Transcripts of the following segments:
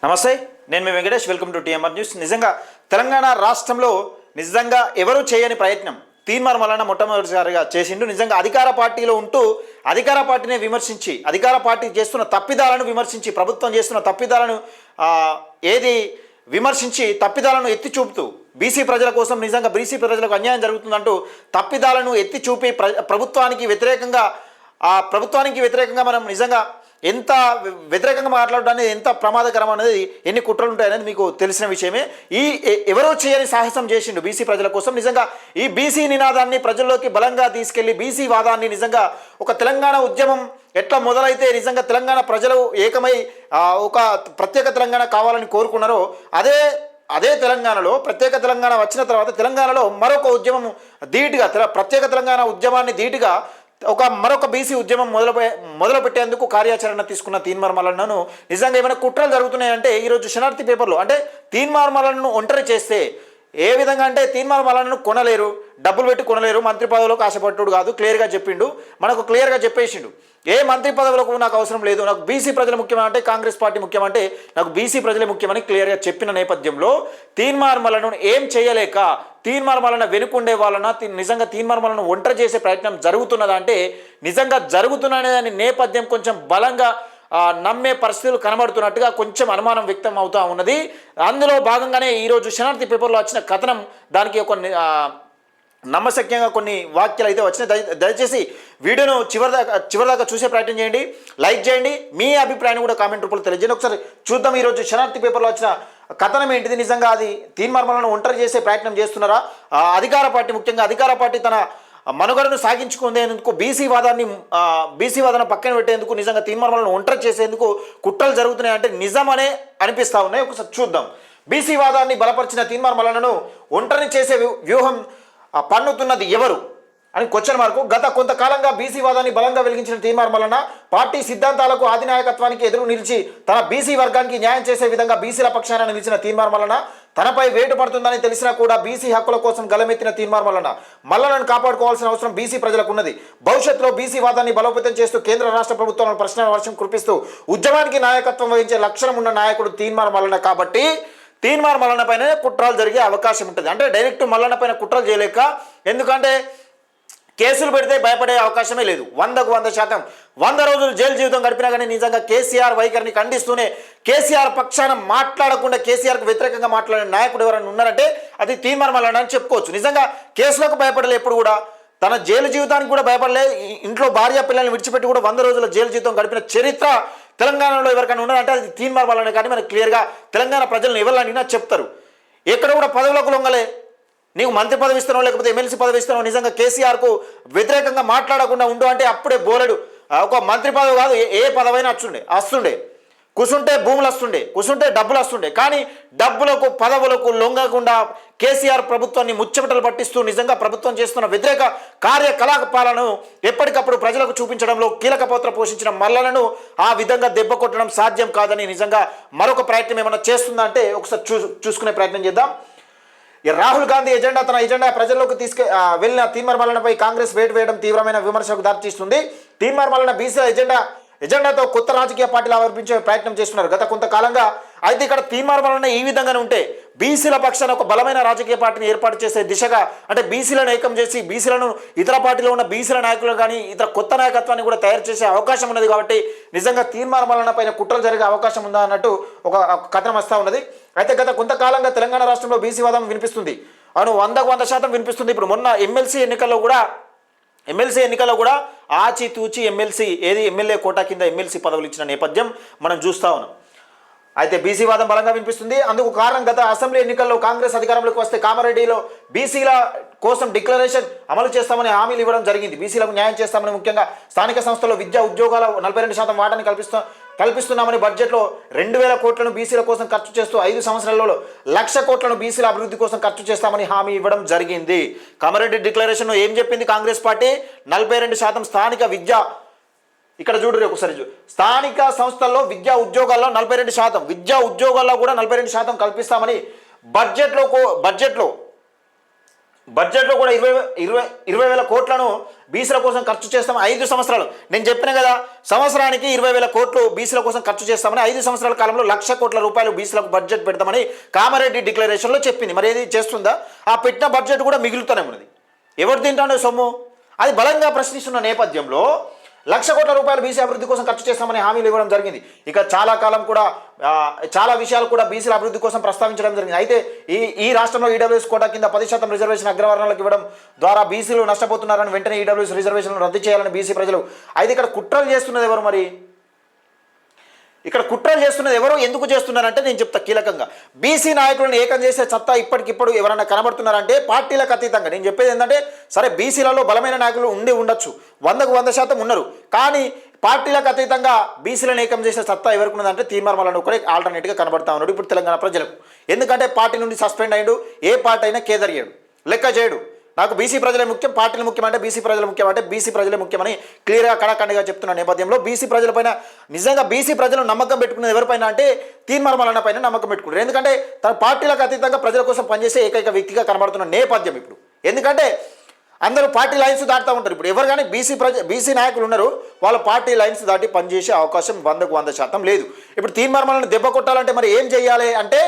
నమస్తే, నేను మీ Venkatesh. Welcome to TMR news. నిజంగా తెలంగాణ రాష్ట్రంలో నిజంగా ఎవరు చేయని ప్రయత్నం తీన్మార్ మల్లన్న మొట్టమొదటిసారిగా చేసిండు. నిజంగా అధికార పార్టీలో ఉంటూ అధికార పార్టీనే విమర్శించి, అధికార పార్టీ చేస్తున్న తప్పిదాలను విమర్శించి, ప్రభుత్వం చేస్తున్న తప్పిదాలను విమర్శించి తప్పిదాలను ఎత్తి చూపుతూ బీసీ ప్రజల కోసం నిజంగా బీసీ ప్రజలకు అన్యాయం జరుగుతుందంటూ తప్పిదాలను ఎత్తి చూపి ప్రభుత్వానికి వ్యతిరేకంగా మనం నిజంగా ఎంత వ్యతిరేకంగా మాట్లాడడానికి ఎంత ప్రమాదకరం అనేది, ఎన్ని కుట్రలు ఉంటాయనేది మీకు తెలిసిన విషయమే. ఎవరో చేయని సాహసం చేసిండు బీసీ ప్రజల కోసం. నిజంగా ఈ బీసీ నినాదాన్ని ప్రజల్లోకి బలంగా తీసుకెళ్లి బీసీ వాదాన్ని నిజంగా ఒక తెలంగాణ ఉద్యమం ఎట్లా మొదలైతే నిజంగా తెలంగాణ ప్రజలు ఏకమై ఒక ప్రత్యేక తెలంగాణ కావాలని కోరుకున్నారో అదే తెలంగాణలో ప్రత్యేక తెలంగాణ వచ్చిన తర్వాత తెలంగాణలో మరొక ఉద్యమం ధీటుగా ప్రత్యేక తెలంగాణ ఉద్యమాన్ని ధీటుగా మరొక బీసీ ఉద్యమం మొదలు పెట్టేందుకు కార్యాచరణ తీసుకున్న తీన్మార్ మల్లన్నను నిజంగా ఏమైనా కుట్రలు జరుగుతున్నాయంటే ఈరోజు శనార్థి పేపర్లో అంటే తీన్మార్ మల్లన్నను ఒంటరి చేస్తే ఏ విధంగా అంటే తీన్మార్ మల్లన్నను కొనలేరు, డబ్బులు పెట్టి కొనలేరు, మంత్రి పదవులకు ఆశపడ్డాడు కాదు, క్లియర్గా చెప్పిండు, మనకు క్లియర్గా చెప్పేసిండు. ఏ మంత్రి పదవులకు నాకు అవసరం లేదు, నాకు బీసీ ప్రజలు ముఖ్యమంటే కాంగ్రెస్ పార్టీ ముఖ్యమంటే నాకు బీసీ ప్రజలే ముఖ్యమని క్లియర్గా చెప్పిన నేపథ్యంలో తీన్మార్ మల్లన్నను ఏం చేయలేక తీన్మార్ మల్లన్న వెనుకుండే వాళ్ళన నిజంగా తీన్మార్ మల్లన్నను ఒంటరి చేసే ప్రయత్నం జరుగుతున్నదా అంటే నిజంగా జరుగుతున్నదని నేపథ్యం కొంచెం బలంగా నమ్మే పరిస్థితులు కనబడుతున్నట్టుగా కొంచెం అనుమానం వ్యక్తం అవుతూ ఉన్నది. అందులో భాగంగానే ఈరోజు శనార్థి పేపర్లో వచ్చిన కథనం, దానికి ఒక నమ్మశక్యంగా కొన్ని వాక్యాలు అయితే వచ్చినాయి. దయచేసి వీడియోను చివరిదాకా చూసే ప్రయత్నం చేయండి, లైక్ చేయండి, మీ అభిప్రాయాన్ని కూడా కామెంట్ రూపంలో తెలియజేయండి. ఒకసారి చూద్దాం ఈరోజు శనార్థి పేపర్లో వచ్చిన కథనం ఏంటిది. నిజంగా అది తీన్మార్ మల్లన్నను ఒంటరి చేసే ప్రయత్నం చేస్తున్నారా, అధికార పార్టీ ముఖ్యంగా అధికార పార్టీ తన మనుగడను సాగించుకునేందుకు బీసీ వాదన పక్కన పెట్టేందుకు నిజంగా తీన్మార్ మల్లన్నను ఒంటరి చేసేందుకు కుట్రలు జరుగుతున్నాయంటే నిజమనే అనిపిస్తూ ఉన్నాయి. ఒకసారి చూద్దాం. బీసీ వాదాన్ని బలపరిచిన తీన్మార్ మల్లన్నను ఒంటరి చేసే వ్యూహం పన్నుతున్నది ఎవరు అని క్వశ్చన్ మార్కు. గత కొంతకాలంగా బీసీ వాదాన్ని బలంగా వెలిగించిన తీన్మార్ మల్లన్న పార్టీ సిద్ధాంతాలకు అధినాయకత్వానికి ఎదురు నిలిచి తన బీసీ వర్గానికి న్యాయం చేసే విధంగా బీసీల పక్షాన నిలిచిన తీన్మార్ మల్లన్న తనపై వేటు పడుతుందని తెలిసినా కూడా బీసీ హక్కుల కోసం గలమెత్తిన తీన్మార్ మల్లన్నను కాపాడుకోవాల్సిన అవసరం బీసీ ప్రజలకు ఉన్నది. భవిష్యత్తులో బీసీ వాదాన్ని బలోపేతం చేస్తూ కేంద్ర రాష్ట్ర ప్రభుత్వాలను ప్రశ్నల వర్షం కురిపిస్తూ ఉద్యమానికి నాయకత్వం వహించే లక్షణం ఉన్న నాయకుడు తీన్మార్ మల్లన్న కాబట్టి తీన్మార్ మల్లన్న పైన కుట్రలు జరిగే అవకాశం ఉంటుంది. అంటే డైరెక్ట్ మల్లన్న పైన కుట్రలు చేయలేక, ఎందుకంటే కేసులు పెడితే భయపడే అవకాశమే లేదు. 100% 100 రోజులు జైలు జీవితం గడిపినా కానీ నిజంగా కేసీఆర్ వైఖరిని ఖండిస్తూనే కేసీఆర్ పక్షాన మాట్లాడకుండా కేసీఆర్కు వ్యతిరేకంగా మాట్లాడే నాయకుడు ఎవరైనా ఉన్నారంటే అది తీన్మార్ మల్లన్న అని చెప్పుకోవచ్చు. నిజంగా కేసులకు భయపడలే, ఎప్పుడు కూడా తన జైలు జీవితానికి కూడా భయపడలే, ఇంట్లో భార్య పిల్లల్ని విడిచిపెట్టి కూడా 100 రోజుల జైలు జీవితం గడిపిన చరిత్ర తెలంగాణలో ఎవరికైనా ఉన్నారంటే అది తీన్మార్ మల్లన్న. కానీ మనకు క్లియర్గా తెలంగాణ ప్రజలను ఎవరైనా చెప్తారు, ఎక్కడ కూడా పదవులకు లొంగలే. నీకు మంత్రి పదవి ఇస్తున్నావు లేకపోతే ఎమ్మెల్సీ పదవి ఇస్తున్నావు, నిజంగా కేసీఆర్కు వ్యతిరేకంగా మాట్లాడకుండా ఉండు అంటే అప్పుడే బోలెడు ఒక మంత్రి పదవి కాదు ఏ పదవైనా వస్తుండే, కూసుంటే భూములు వస్తుండే, కూసుంటే డబ్బులు వస్తుండే. కానీ డబ్బులకు పదవులకు లొంగకుండా కేసీఆర్ ప్రభుత్వాన్ని ముచ్చమటలు పట్టిస్తూ నిజంగా ప్రభుత్వం చేస్తున్న వ్యతిరేక కార్యకలాపాలను ఎప్పటికప్పుడు ప్రజలకు చూపించడంలో కీలక పాత్ర పోషించిన మల్లన్నను ఆ విధంగా దెబ్బ కొట్టడం సాధ్యం కాదని నిజంగా మరొక ప్రయత్నం ఏమైనా చేస్తుందా అంటే ఒకసారి చూసుకునే ప్రయత్నం చేద్దాం. రాహుల్ గాంధీ తన ఎజెండా ప్రజల్లోకి వెళ్ళిన తీన్మార్ మల్లన్నపై కాంగ్రెస్ వేటు వేయడం తీవ్రమైన విమర్శకు దారితీస్తుంది. తీన్మార్ మల్లన్న బీసీ ఎజెండాతో కొత్త రాజకీయ పార్టీలు ఆవిర్భించే ప్రయత్నం చేస్తున్నారు గత కొంతకాలంగా. అయితే ఇక్కడ తీన్మార్ మల్లన్న ఈ విధంగానే ఉంటే బీసీల పక్షాన ఒక బలమైన రాజకీయ పార్టీని ఏర్పాటు చేసే దిశగా, అంటే బీసీలను ఏకం చేసి బీసీలను ఇతర పార్టీలో ఉన్న బీసీల నాయకులు కానీ ఇతర కొత్త నాయకత్వాన్ని కూడా తయారు చేసే అవకాశం ఉన్నది. కాబట్టి నిజంగా తీన్మార్ మల్లన్న పైన కుట్రలు జరిగే అవకాశం ఉందా అన్నట్టు ఒక కథనం వస్తూ ఉన్నది. అయితే గత కొంతకాలంగా తెలంగాణ రాష్ట్రంలో బీసీ వాదం వినిపిస్తుంది. 100% వినిపిస్తుంది. ఇప్పుడు మొన్న ఎమ్మెల్సీ ఎన్నికల్లో కూడా ఆచితూచి ఎమ్మెల్యే కోటా కింద ఎమ్మెల్సీ పదవులు ఇచ్చిన నేపథ్యం మనం చూస్తూ ఉన్నాం. అయితే బీసీ వాదం బలంగా వినిపిస్తుంది. అందుకు కారణం గత అసెంబ్లీ ఎన్నికల్లో కాంగ్రెస్ అధికారంలోకి వస్తే కామారెడ్డిలో బీసీల కోసం డిక్లరేషన్ అమలు చేస్తామని హామీలు ఇవ్వడం జరిగింది. బీసీలకు న్యాయం చేస్తామని, ముఖ్యంగా స్థానిక సంస్థల్లో విద్యా ఉద్యోగాల 42% వాటాని కల్పిస్తున్నామని బడ్జెట్లో 2000 కోట్లను బీసీల కోసం ఖర్చు చేస్తూ 5 సంవత్సరాలలో 1,00,000 కోట్లను బీసీల అభివృద్ధి కోసం ఖర్చు చేస్తామని హామీ ఇవ్వడం జరిగింది. కామారెడ్డి డిక్లరేషన్లో ఏం చెప్పింది కాంగ్రెస్ పార్టీ? 42% స్థానిక విద్య, ఇక్కడ చూడరు ఒకసారి, స్థానిక సంస్థల్లో విద్యా ఉద్యోగాల్లో 42%, విద్యా ఉద్యోగాల్లో కూడా 42% కల్పిస్తామని బడ్జెట్లో కూడా 20,000 కోట్లను బీసీల కోసం ఖర్చు చేస్తాం 5 సంవత్సరాలు. నేను చెప్పిన కదా, సంవత్సరానికి 20,000 కోట్లు బీసీల కోసం ఖర్చు చేస్తామని, 5 సంవత్సరాల కాలంలో 1,00,000 కోట్ల రూపాయలు బీసీలకు బడ్జెట్ పెడతామని కామారెడ్డి డిక్లరేషన్లో చెప్పింది. మరి ఏది చేస్తుందా? ఆ పెట్టిన బడ్జెట్ కూడా మిగులుతూనే ఉన్నది. ఎవరు తింటాడో సొమ్ము? అది బలంగా ప్రశ్నిస్తున్న నేపథ్యంలో 1,00,000 కోట్ల రూపాయలు బీసీ అభివృద్ధి కోసం ఖర్చు చేస్తామని హామీలు ఇవ్వడం జరిగింది. ఇక చాలా కాలం కూడా చాలా విషయాలు కూడా బీసీల అభివృద్ధి కోసం ప్రస్తావించడం జరిగింది. అయితే ఈ రాష్ట్రంలో ఈడబ్ల్యూఎస్ కోటా కింద 10% రిజర్వేషన్ అగ్రవర్ణాలకు ఇవ్వడం ద్వారా బీసీలు నష్టపోతున్నారని, వెంటనే ఈడబ్ల్యూఎస్ రిజర్వేషన్లు రద్దు చేయాలని బీసీ ప్రజలు. అయితే ఇక్కడ కుట్రలు చేస్తున్నది ఎవరు? మరి ఇక్కడ కుట్రలు చేస్తున్నది ఎవరు, ఎందుకు చేస్తున్నారంటే నేను చెప్తా కీలకంగా. బీసీ నాయకులను ఏకం చేసే సత్తా ఇప్పటికిప్పుడు ఎవరైనా కనబడుతున్నారంటే పార్టీలకు అతీతంగా. నేను చెప్పేది ఏంటంటే, సరే బీసీలలో బలమైన నాయకులు ఉండొచ్చు, 100% ఉన్నారు. కానీ పార్టీలకు అతీతంగా బీసీలను ఏకం చేసే సత్తా ఎవరికి ఉన్నదంటే తీర్మానం ఒకరే ఆల్టర్నేట్గా కనబడతా ఉన్నాడు ఇప్పుడు తెలంగాణ ప్రజలకు. ఎందుకంటే పార్టీ నుండి సస్పెండ్ అయ్యాడు, ఏ పార్టీ అయినా కేదరియాడు, లెక్క చేయడు. నాకు బీసీ ప్రజలే ముఖ్యం, పార్టీలు ముఖ్యం అంటే బీసీ ప్రజలు ముఖ్యం అంటే బీసీ ప్రజలే ముఖ్యమని క్లియర్గా కడకండిగా చెప్తున్న నేపథ్యంలో బీసీ ప్రజలపైన నిజంగా బీసీ ప్రజలు నమ్మకం పెట్టుకునేది ఎవరిపైన అంటే తీర్మానం పైన నమ్మకం పెట్టుకుంటారు. ఎందుకంటే తన పార్టీలకు అతీతంగా ప్రజల కోసం పనిచేసే ఏకైక వ్యక్తిగా కనబడుతున్న నేపథ్యం ఇప్పుడు. ఎందుకంటే అందరూ పార్టీ లైన్స్ దాటుతూ ఉంటారు. ఇప్పుడు ఎవరు కానీ బీసీ నాయకులు ఉన్నారు, వాళ్ళ పార్టీ లైన్స్ దాటి పనిచేసే అవకాశం 100% లేదు. ఇప్పుడు తీర్మానాలను దెబ్బ కొట్టాలంటే మరి ఏం చేయాలి అంటే,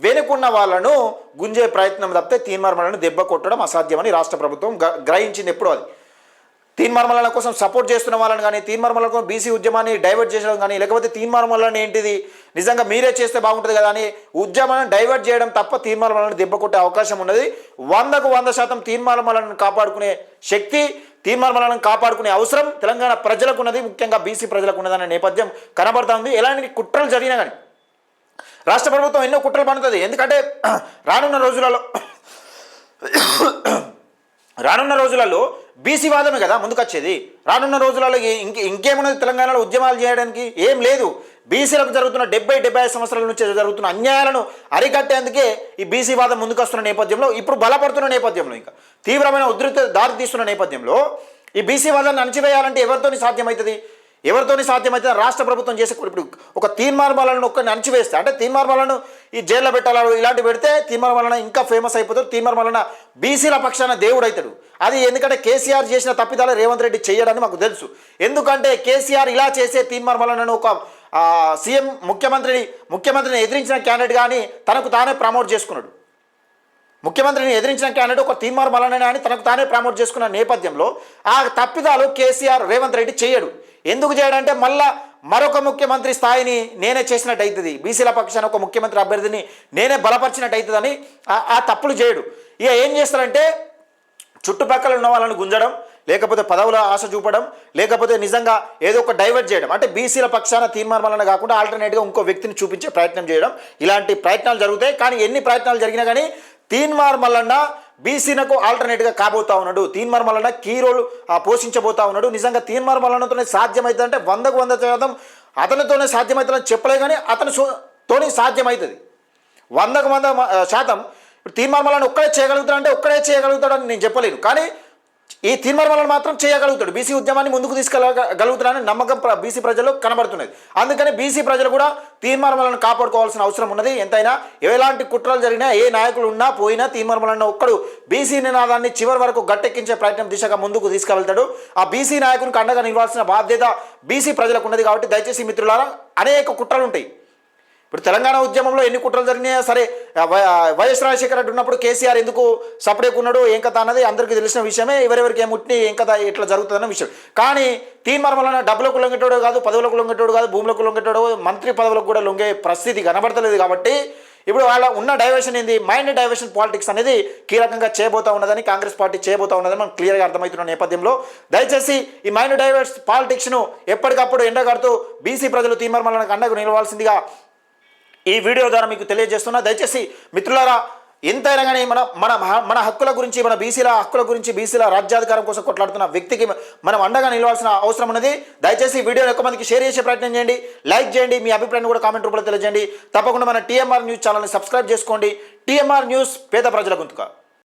వెనుకున్న వాళ్ళను గుంజే ప్రయత్నం తప్పితే తీర్మానాలను దెబ్బ కొట్టడం అసాధ్యమని రాష్ట్ర ప్రభుత్వం గ్రహించింది. ఎప్పుడు అది తీర్మానాల కోసం సపోర్ట్ చేస్తున్న వాళ్ళని కానీ, తీర్మానాల కోసం బీసీ ఉద్యమాన్ని డైవర్ట్ చేయడం కానీ, లేకపోతే తీర్మానాలను ఏంటిది నిజంగా మీరే చేస్తే బాగుంటుంది కదా అని ఉద్యమాన్ని డైవర్ట్ చేయడం తప్ప తీర్మానాలను దెబ్బ కొట్టే అవకాశం ఉన్నది. 100% తీర్మానాలను కాపాడుకునే శక్తి, తీర్మానాలను కాపాడుకునే అవసరం తెలంగాణ ప్రజలకు ఉన్నది, ముఖ్యంగా బీసీ ప్రజలకు ఉన్నదనే నేపథ్యం కనబడతా ఉంది. ఎలాంటి కుట్రలు జరిగినా కానీ రాష్ట్ర ప్రభుత్వం ఎన్నో కుట్రలు పడుతుంది. ఎందుకంటే రానున్న రోజులలో బీసీ వాదమే కదా ముందుకొచ్చేది. రానున్న రోజులలో ఇంకేమున్నది తెలంగాణలో ఉద్యమాలు చేయడానికి? ఏం లేదు. బీసీలకు జరుగుతున్న 70-75 సంవత్సరాల నుంచి జరుగుతున్న అన్యాయాలను అరికట్టేందుకే ఈ బీసీ వాదం ముందుకొస్తున్న నేపథ్యంలో, ఇప్పుడు బలపడుతున్న నేపథ్యంలో, ఇంకా తీవ్రమైన ఉధృతి దారితీస్తున్న నేపథ్యంలో ఈ బీసీ వాదాన్ని అణచివేయాలంటే ఎవరితోని సాధ్యమవుతుంది? రాష్ట్ర ప్రభుత్వం చేసే ఇప్పుడు ఒక తీర్మానాలను ఒక్కరిని అణచివేస్తే, అంటే తీర్మానాలను ఈ జైల్లో పెట్టాలి ఇలాంటివి పెడితే తీర్మానాలను ఇంకా ఫేమస్ అయిపోతాడు. తీర్మానాలను బీసీల పక్షాన దేవుడు అవుతాడు. అది ఎందుకంటే కేసీఆర్ చేసిన తప్పిదాలు రేవంత్ రెడ్డి చేయడానికి మాకు తెలుసు. ఎందుకంటే కేసీఆర్ ఇలా చేసే తీర్మానాలను ఒక సీఎం ముఖ్యమంత్రిని ఎదిరించిన క్యాండిడేట్ కానీ తనకు తానే ప్రమోట్ చేసుకున్నాడు. ముఖ్యమంత్రిని ఎదిరించిన క్యాండిడేట్ ఒక తీర్మానం అని తనకు తానే ప్రమోట్ చేసుకున్న నేపథ్యంలో ఆ తప్పిదాలు కేసీఆర్ రేవంత్ రెడ్డి చేయడు. ఎందుకు చేయడంటే మళ్ళా మరొక ముఖ్యమంత్రి స్థాయిని నేనే చేసినట్టు అవుతుంది, బీసీల పక్షాన ఒక ముఖ్యమంత్రి అభ్యర్థిని నేనే బలపరిచినట్టు అవుతుందని ఆ తప్పులు చేయడు. ఇక ఏం చేస్తారంటే చుట్టుపక్కల ఉన్న వాళ్ళని గుంజడం, లేకపోతే పదవుల ఆశ చూపడం, లేకపోతే నిజంగా ఏదో ఒక డైవర్ట్ చేయడం, అంటే బీసీల పక్షాన తీర్మానాలను కాకుండా ఆల్టర్నేట్గా ఇంకో వ్యక్తిని చూపించే ప్రయత్నం చేయడం, ఇలాంటి ప్రయత్నాలు జరుగుతాయి. కానీ ఎన్ని ప్రయత్నాలు జరిగినా కానీ తీర్మానం బీసీలకు ఆల్టర్నేట్గా కాబోతా ఉన్నాడు, తీర్మానం కీ రోల్ పోషించబోతా ఉన్నాడు. నిజంగా తీర్మానంతోనే సాధ్యమవుతుందంటే 100% అతనితోనే సాధ్యమవుతుందని చెప్పలే, కానీ అతనితోనే సాధ్యమవుతుంది 100%. ఇప్పుడు తీర్మానాలను ఒక్కడే చేయగలుగుతాడని నేను చెప్పలేను, కానీ ఈ తీర్మానాలను మాత్రం చేయగలుగుతాడు. బీసీ ఉద్యమాన్ని ముందుకు తీసుకెళ్ళగలుగుతాడని నమ్మకం బీసీ ప్రజల్లో కనబడుతున్నది. అందుకని బీసీ ప్రజలు కూడా తీర్మానాలను కాపాడుకోవాల్సిన అవసరం ఉన్నది. ఎంతైనా ఎలాంటి కుట్రలు జరిగినా, ఏ నాయకులు ఉన్నా పోయినా తీర్మానాలను ఒక్కడు బీసీ నినాదాన్ని చివరి వరకు గట్టెక్కించే ప్రయత్నం దిశగా ముందుకు తీసుకెళ్తాడు. ఆ బీసీ నాయకునికి అండగా నిలవాల్సిన బాధ్యత బీసీ ప్రజలకు ఉన్నది. కాబట్టి దయచేసి మిత్రులారా, అనేక కుట్రలు ఉంటాయి. ఇప్పుడు తెలంగాణ ఉద్యమంలో ఎన్ని కుట్రలు జరిగినాయో సరే, వైఎస్ రాజశేఖర రెడ్డి ఉన్నప్పుడు కేసీఆర్ ఎందుకు సపరేట్ ఉన్నాడు ఏం కథ అన్నది అందరికీ తెలిసిన విషయమే. ఎవరెవరికి ఏముట్టిని ఏం కథ ఇట్లా జరుగుతుందన్న విషయం. కానీ తీర్మానం డబ్బులకు లొంగేటోడు కాదు, పదవులకు లొంగేటోడు కాదు, భూములకు లొంగేటోడు, మంత్రి పదవులకు కూడా లొంగే పరిస్థితి కనబడతలేదు. కాబట్టి ఇప్పుడు వాళ్ళ ఉన్న డైవర్షన్ ఏంది, మైండ్ డైవర్షన్ పాలిటిక్స్ అనేది కీలకంగా చేయబోతా ఉన్నదని, కాంగ్రెస్ పార్టీ చేయబోతా ఉన్నదని మనకు క్లియర్గా అర్థమవుతున్న నేపథ్యంలో దయచేసి ఈ మైండ్ డైవర్స్ పాలిటిక్స్ను ఎప్పటికప్పుడు ఎండగడుతూ బీసీ ప్రజలు తీర్మానాలకు అండగా నిలవాల్సిందిగా ఈ వీడియో ద్వారా మీకు తెలియజేస్తున్నా. దయచేసి మిత్రులారా, ఎంతైనా కానీ మన హక్కుల గురించి, మన బీసీల హక్కుల గురించి, బీసీల రాజ్యాధికారం కోసం కొట్లాడుతున్న వ్యక్తికి మనం అండగా నిలవాల్సిన అవసరం ఉన్నది. దయచేసి ఈ వీడియోని ఎక్కువ మందికి షేర్ చేసే ప్రయత్నం చేయండి, లైక్ చేయండి, మీ అభిప్రాయాన్ని కూడా కామెంట్ రూపంలో తెలియజేయండి. తప్పకుండా మన టీఎంఆర్ న్యూస్ ఛానల్ని సబ్స్క్రైబ్ చేసుకోండి. టీఎంఆర్ న్యూస్, పేద ప్రజల గొంతుక.